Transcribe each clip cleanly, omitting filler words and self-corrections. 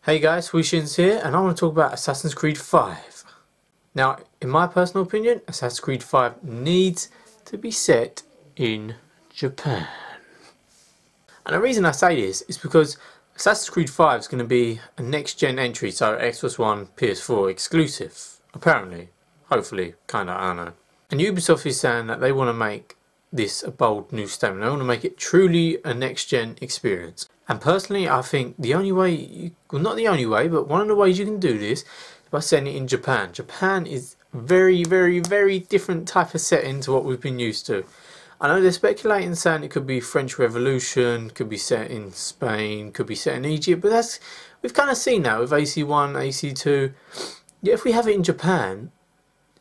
Hey guys, Weeshins here, and I want to talk about Assassin's Creed 5. Now, in my personal opinion, Assassin's Creed 5 needs to be set in Japan. And the reason I say this is because Assassin's Creed 5 is going to be a next-gen entry, so Xbox One, PS4 exclusive. Apparently. Hopefully. Kinda, I don't know. And Ubisoft is saying that they want to make this a bold new statement. They want to make it truly a next-gen experience. And personally, I think the only way, well, not the only way, but one of the ways you can do this is by setting it in Japan. Japan is very, very, very different type of setting to what we've been used to. I know they're speculating saying it could be French Revolution, could be set in Spain, could be set in Egypt, but we've kind of seen that with AC1, AC2. Yet if we have it in Japan,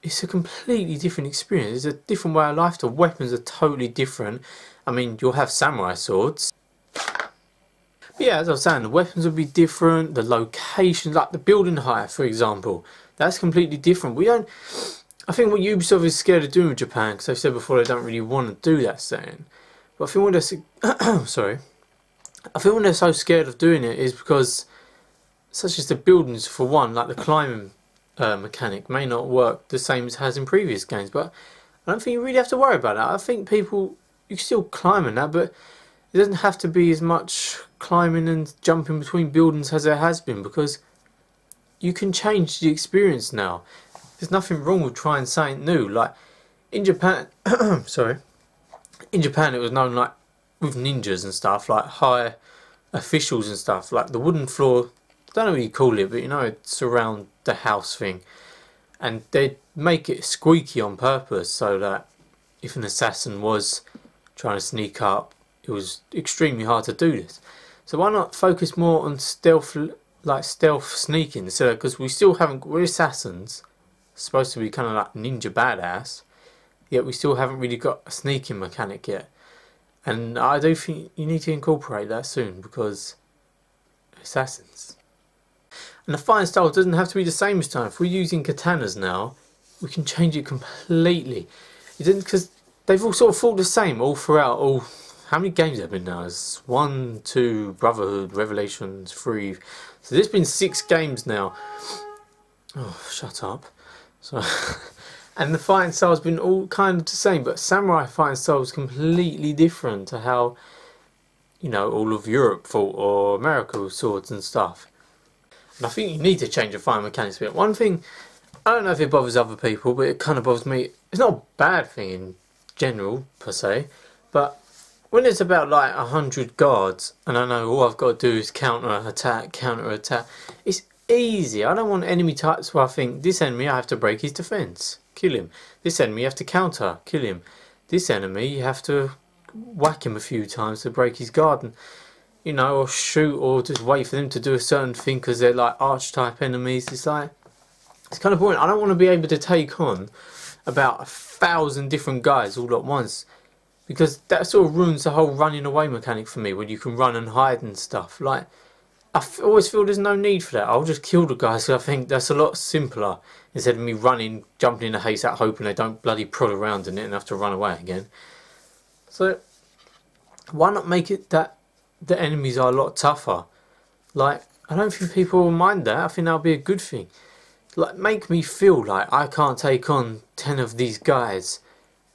it's a completely different experience. It's a different way of life. The weapons are totally different. I mean, you'll have samurai swords. But yeah, as I was saying, the weapons will be different, the locations, like the building height, for example, that's completely different. I think what Ubisoft is scared of doing with Japan, because they've said before they don't really want to do that setting. But I think when they're, I think when they're so scared of doing it is because, such as the buildings for one, like the climbing mechanic may not work the same as it has in previous games. But I don't think you really have to worry about that. I think you can still climb in that, but it doesn't have to be as much climbing and jumping between buildings as there has been, because you can change the experience now. There's nothing wrong with trying something new. Like in Japan, in Japan it was known, like with ninjas and stuff, like high officials and stuff, like the wooden floor, I don't know what you call it, but you know, it's around the house thing, and they'd make it squeaky on purpose so that if an assassin was trying to sneak up, it was extremely hard to do this. So why not focus more on stealth, like stealth sneaking, because we're assassins, supposed to be kind of like ninja badass, yet we still haven't really got a sneaking mechanic yet. And I do think you need to incorporate that soon, because assassins. And the fighting style doesn't have to be the same this time. If we're using katanas now, we can change it completely. It didn't, because they've all sort of fought the same all throughout. How many games have been now? It's 1, 2, Brotherhood, Revelations, 3. So there's been 6 games now. Oh, shut up. So, and the fighting style's been all kind of the same, but samurai fighting style is completely different to how, you know, all of Europe fought, or America with swords and stuff. And I think you need to change the fighting mechanics a bit. One thing, I don't know if it bothers other people, but it kind of bothers me. It's not a bad thing in general, per se, but when it's about like 100 guards, and I know all I've got to do is counter attack, it's easy. I don't want enemy types where I think, this enemy I have to break his defense, kill him. This enemy you have to counter, kill him. This enemy you have to whack him a few times to break his guard, and, you know, or shoot, or just wait for them to do a certain thing because they're like archetype enemies. It's like, it's kind of boring. I don't want to be able to take on about 1,000 different guys all at once, because that sort of ruins the whole running away mechanic for me, when you can run and hide and stuff. Like, I always feel there's no need for that. I'll just kill the guys, because I think that's a lot simpler, instead of me running, jumping in a haystack, hoping they don't bloody prod around in it and have to run away again. So, why not make it that the enemies are a lot tougher? Like, I don't think people will mind that. I think that'll be a good thing. Like, make me feel like I can't take on 10 of these guys.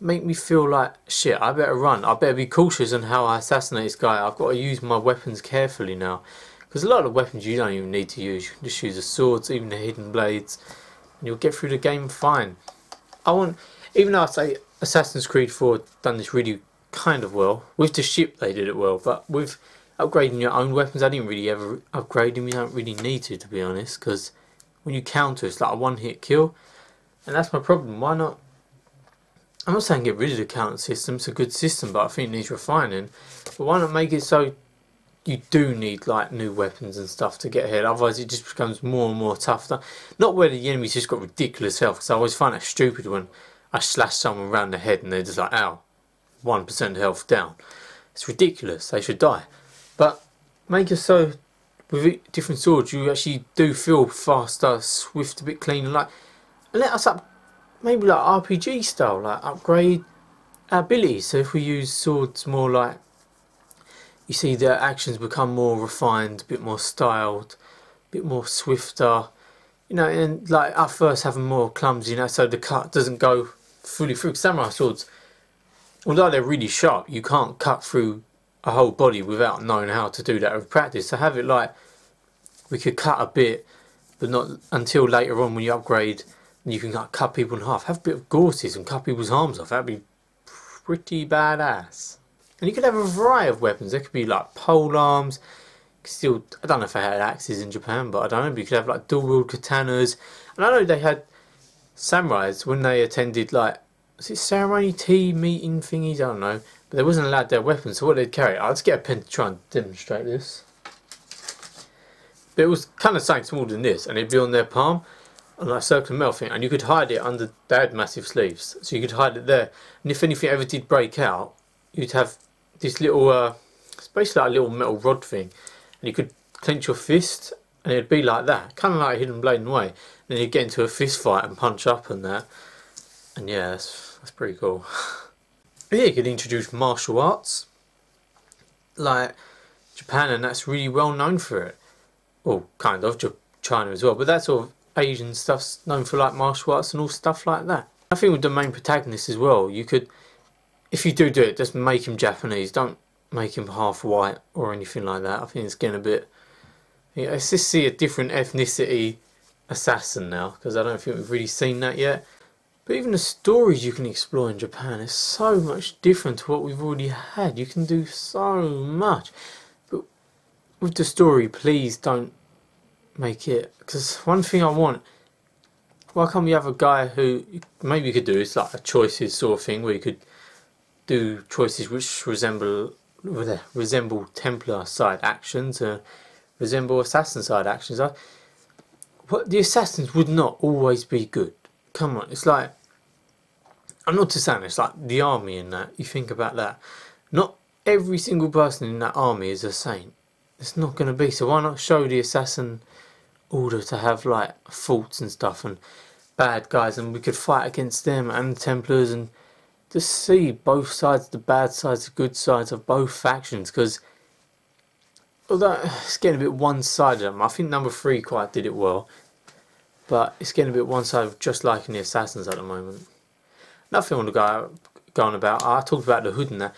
Make me feel like, shit, I better run. I better be cautious on how I assassinate this guy. I've got to use my weapons carefully now. Because a lot of weapons you don't even need to use. You can just use the swords, even the hidden blades, and you'll get through the game fine. Even though I say Assassin's Creed 4 done this really kind of well, with the ship they did it well, but with upgrading your own weapons, I didn't really ever upgrade them. You don't really need to be honest, because when you counter, it's like a one-hit kill, and that's my problem. Why not? I'm not saying get rid of the counter system, it's a good system, but I think it needs refining. But why not make it so you do need like new weapons and stuff to get ahead? Otherwise it just becomes more and more tough. Not where the enemy's just got ridiculous health, because I always find that stupid when I slash someone around the head and they're just like, ow, 1% health down. It's ridiculous, they should die. But make it so with different swords you actually do feel faster, swift, a bit cleaner. Like, let us up. Maybe like RPG style, like upgrade our abilities. So if we use swords more, like, you see their actions become more refined, a bit more styled, bit more swifter, you know, and like at first having more clumsy, you know, so the cut doesn't go fully through. Samurai swords, although they're really sharp, you can't cut through a whole body without knowing how to do that with practice. So have it like we could cut a bit, but not until later on when you upgrade and you can like cut people in half. Have a bit of Gorses and cut people's arms off. That'd be pretty badass. And you could have a variety of weapons. There could be like pole arms. Still, I don't know if they had axes in Japan, but I don't know. But you could have like dual wield katanas. And I know they had samurais when they attended like, was it ceremony tea meeting thingies? I don't know. But they wasn't allowed their weapons. So what they'd carry, I'll just get a pen to try and demonstrate this. But it was kind of something smaller than this, and it'd be on their palm, on like a circular metal thing, and you could hide it under. They had massive sleeves, so you could hide it there. And if anything ever did break out, you'd have this little, it's basically like a little metal rod thing, and you could clench your fist, and it'd be like that, kind of like a hidden blade in a way. And then you'd get into a fist fight and punch up and that, and yeah, that's pretty cool. Yeah, you could introduce martial arts, like Japan, and that's really well known for it. Well, kind of, China as well, but that sort of Asian stuff's known for like martial arts and all stuff like that. I think with the main protagonist as well, you could, if you do it, just make him Japanese. Don't make him half white or anything like that. I think it's getting a bit, yeah, let's just see a different ethnicity assassin now, because I don't think we've really seen that yet. But even the stories you can explore in Japan is so much different to what we've already had. You can do so much. But with the story, please don't make it, because one thing I want, why can't we have a guy who, maybe you could do, it's like a choices sort of thing, where you could do choices which resemble Templar side actions, resemble assassin side actions. But the assassins would not always be good. Come on, it's like, I'm not just saying, it's like the army in that, you think about that. Not every single person in that army is a saint. It's not going to be, so why not show the assassin order to have like faults and stuff and bad guys, and we could fight against them and the Templars and just see both sides, the bad sides, the good sides of both factions, because although it's getting a bit one-sided, I think number 3 quite did it well, but it's getting a bit one-sided, just like in the Assassins at the moment. Nothing I want to go on about. I talked about the hood and that.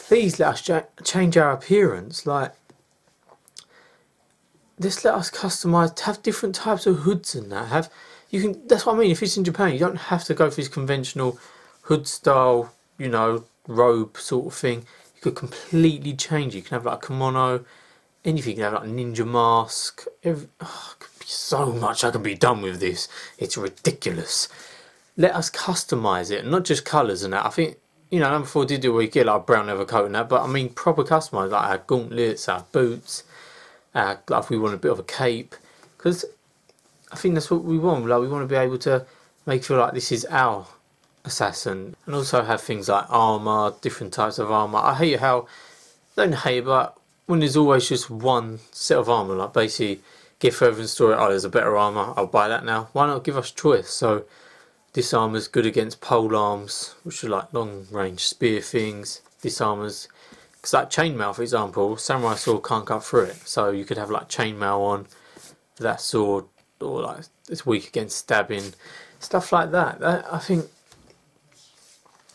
Please let us change our appearance. Like, just let us customise, have different types of hoods and that. You can. That's what I mean. If it's in Japan, you don't have to go for this conventional hood style, you know, robe sort of thing. You could completely change it. You can have like a kimono, anything. You can have like a ninja mask. So much I can be done with this. It's ridiculous. Let us customise it, not just colours and that. I think, you know, number 4 did do where you get like a brown leather coat and that, but I mean proper customised, like our gauntlets, our boots, like if we want a bit of a cape, because I think that's what we want. Like, we want to be able to make feel like this is our assassin, and also have things like armour, different types of armour. I hate how, I don't hate it, but when there's always just one set of armour, like basically get further in the story, oh, there's a better armour, I'll buy that now. Why not give us choice? So this armour's good against pole arms, which are like long range spear things. This armour's, because like chainmail, for example, samurai sword can't cut through it, so you could have like chainmail on that sword, or like it's weak against stabbing, stuff like that. I think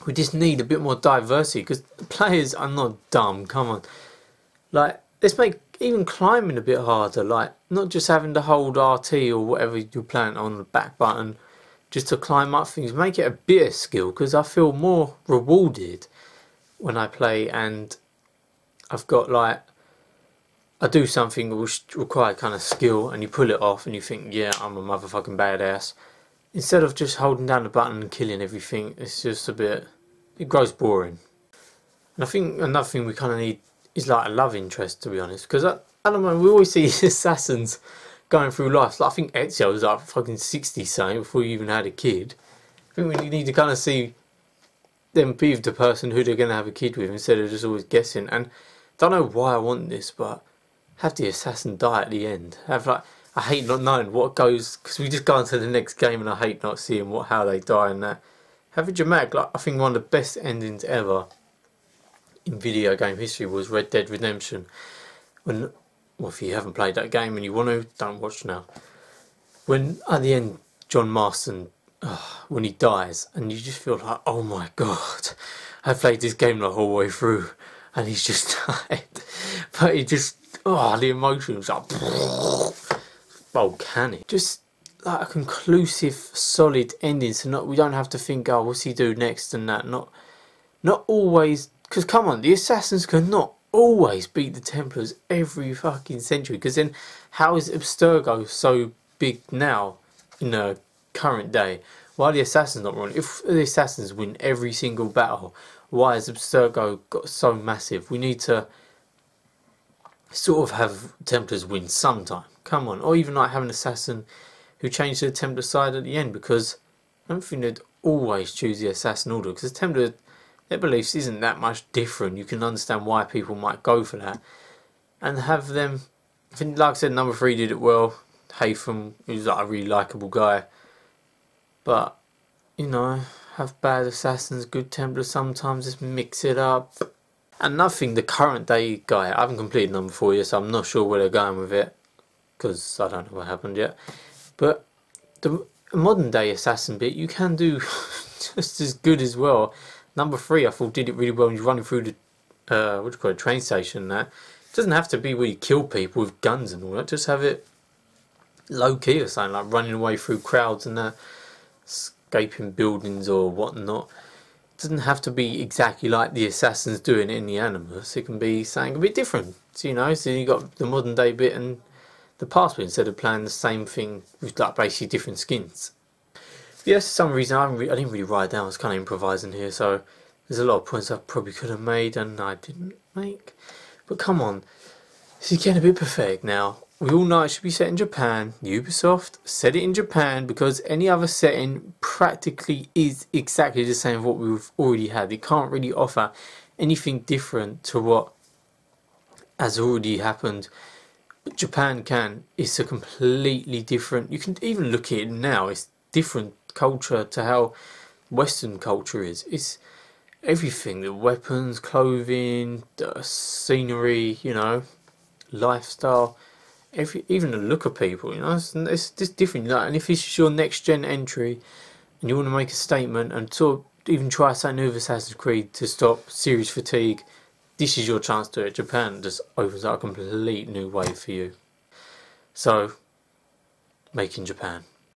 we just need a bit more diversity, because the players are not dumb. Come on, like, let's make even climbing a bit harder, like not just having to hold RT or whatever you're playing on the back button just to climb up things. Make it a bit of skill, because I feel more rewarded when I play and I've got like, I do something which requires kind of skill and you pull it off and you think, yeah, I'm a motherfucking badass. Instead of just holding down the button and killing everything, it's just a bit, it grows boring. And I think another thing we kind of need is like a love interest, to be honest, because I don't know, we always see assassins going through life. Like, I think Ezio was like fucking 60 something before you even had a kid. I think we need to kind of see them be with the person who they're going to have a kid with, instead of just always guessing. And don't know why I want this, but have the assassin die at the end. Have like, I hate not knowing what goes, because we just go into the next game and I hate not seeing how they die and that. Have it dramatic. Like, I think one of the best endings ever in video game history was Red Dead Redemption, when well, if you haven't played that game and you want to, don't watch now. When at the end, John Marston, when he dies, and you just feel like, oh my god, I played this game the whole way through, and he's just died. But it just, the emotions like volcanic. Just like a conclusive, solid ending. So we don't have to think, oh, what's he do next and that. Not always, because come on, the assassins cannot always beat the Templars every fucking century. Because then, how is Abstergo so big now in the current day? Why are the assassins not running? If the assassins win every single battle, why has Abstergo got so massive? We need to sort of have Templars win sometime. Come on, or even like have an assassin who changed to the Templar side at the end, because I don't think they'd always choose the assassin order, because the Templar, their beliefs isn't that much different. You can understand why people might go for that, and have them. I think, like I said, number 3 did it well. Haytham, who's like a really likeable guy, but you know, have bad assassins, good Templars sometimes. Just mix it up. And nothing, the current day guy, I haven't completed number 4 yet, so I'm not sure where they're going with it, because I don't know what happened yet. But the modern day assassin bit, you can do just as good as well. Number 3, I thought, did it really well when you're running through the, what do you call it, train station and that. It doesn't have to be where you kill people with guns and all that, just have it low key or something, like running away through crowds and that, escaping buildings or whatnot. Doesn't have to be exactly like the assassins doing it in the Animus. It can be something a bit different. So, you know, so you got the modern day bit and the past bit, instead of playing the same thing with like basically different skins. But yes, for some reason I didn't really write it down. I was kind of improvising here, so there's a lot of points I probably could have made and I didn't make. But come on, this is getting a bit pathetic now. We all know it should be set in Japan. Ubisoft set it in Japan because any other setting practically is exactly the same as what we've already had. It can't really offer anything different to what has already happened. But Japan can. It's a completely different. You can even look at it now. It's different culture to how Western culture is. It's everything. The weapons, clothing, the scenery, you know, lifestyle. Even the look of people, you know, it's just different. Like, and if it's your next gen entry and you want to make a statement and sort of even try something new with Assassin's Creed to stop series fatigue, this is your chance to do it. Japan just opens up a complete new way for you. So, make in Japan.